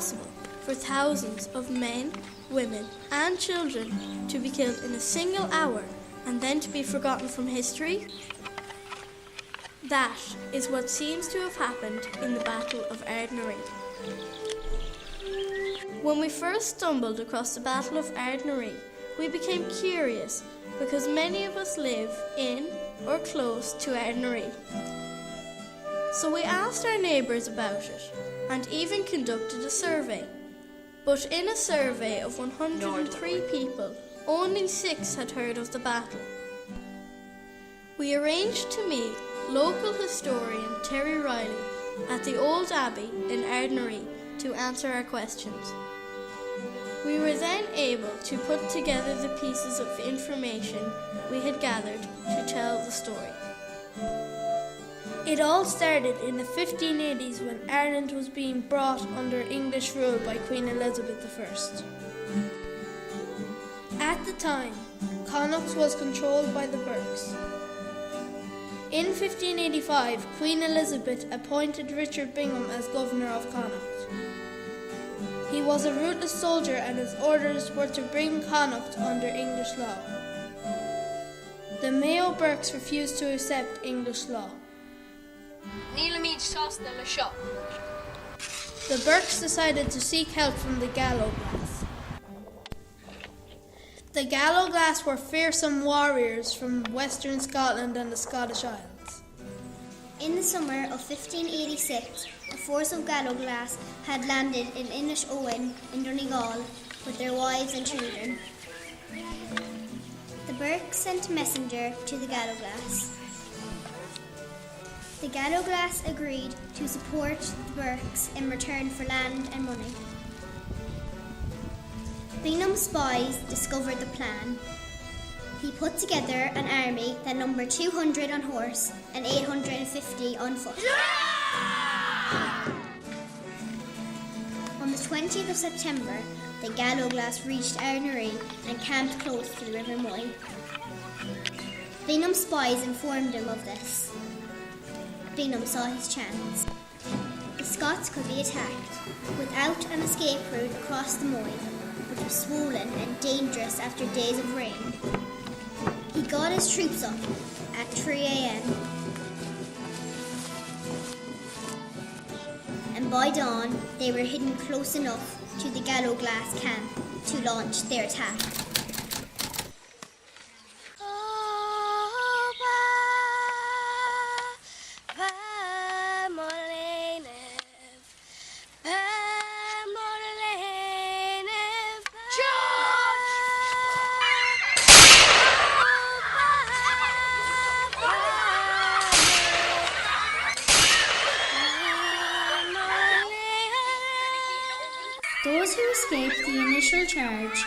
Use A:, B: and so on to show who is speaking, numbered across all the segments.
A: possible for thousands of men, women and children to be killed in a single hour and then to be forgotten from history? That is what seems to have happened in the Battle of Ardnaree. When we first stumbled across the Battle of Ardnaree, we became curious because many of us live in or close to Ardnaree. So we asked our neighbours about it and even conducted a survey. But in a survey of 103 people, only 6 had heard of the battle. We arranged to meet local historian Terry Riley at the Old Abbey in Ardnaree to answer our questions. We were then able to put together the pieces of information we had gathered to tell the story.
B: It all started in the 1580s when Ireland was being brought under English rule by Queen Elizabeth I. At the time, Connacht was controlled by the Burkes. In 1585, Queen Elizabeth appointed Richard Bingham as governor of Connacht. He was a ruthless soldier and his orders were to bring Connacht under English law. The Mayo Burkes refused to accept English law. The Burkes decided to seek help from the Gallowglass. The Gallowglass were fearsome warriors from western Scotland and the Scottish Isles.
C: In the summer of 1586, a force of Gallowglass had landed in Inishowen in Donegal with their wives and children. The Burkes sent a messenger to the Gallowglass. The Gallowglass agreed to support the Burkes in return for land and money. Bingham's spies discovered the plan. He put together an army that numbered 200 on horse and 850 on foot. On the 20th of September, the Gallowglass reached Ardnaree and camped close to the River Moy. Bingham's spies informed him of this. Bingham saw his chance. The Scots could be attacked without an escape route across the Moy, which was swollen and dangerous after days of rain. He got his troops up at 3 a.m. and by dawn they were hidden close enough to the Gallowglass camp to launch their attack.
B: Those who escaped the initial charge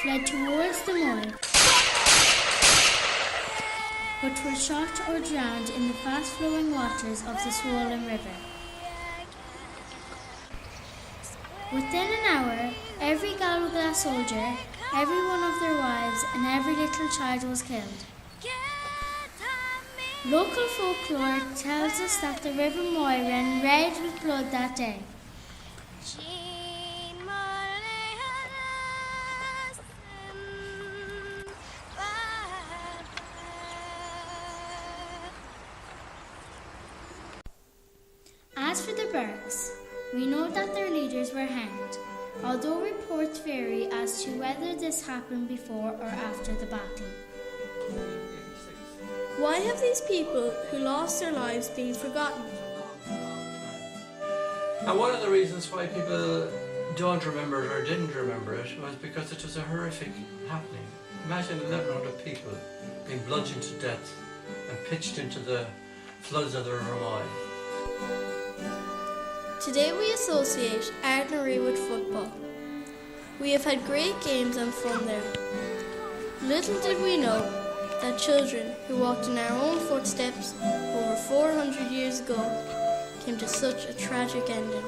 B: fled towards the Moy, but were shot or drowned in the fast-flowing waters of the swollen river. Within an hour, every Gallowglass soldier, every one of their wives and every little child was killed. Local folklore tells us that the River Moy ran red with blood that day. As for the Burkes, we know that their leaders were hanged, although reports vary as to whether this happened before or after the battle.
A: Why have these people who lost their lives been forgotten?
D: And one of the reasons why people don't remember it or didn't remember it was because it was a horrific happening. Imagine 1,100 people being bludgeoned to death and pitched into the floods of the River Moy.
A: Today we associate Ardnaree with football. We have had great games and fun there. Little did we know that children who walked in our own footsteps over 400 years ago came to such a tragic ending.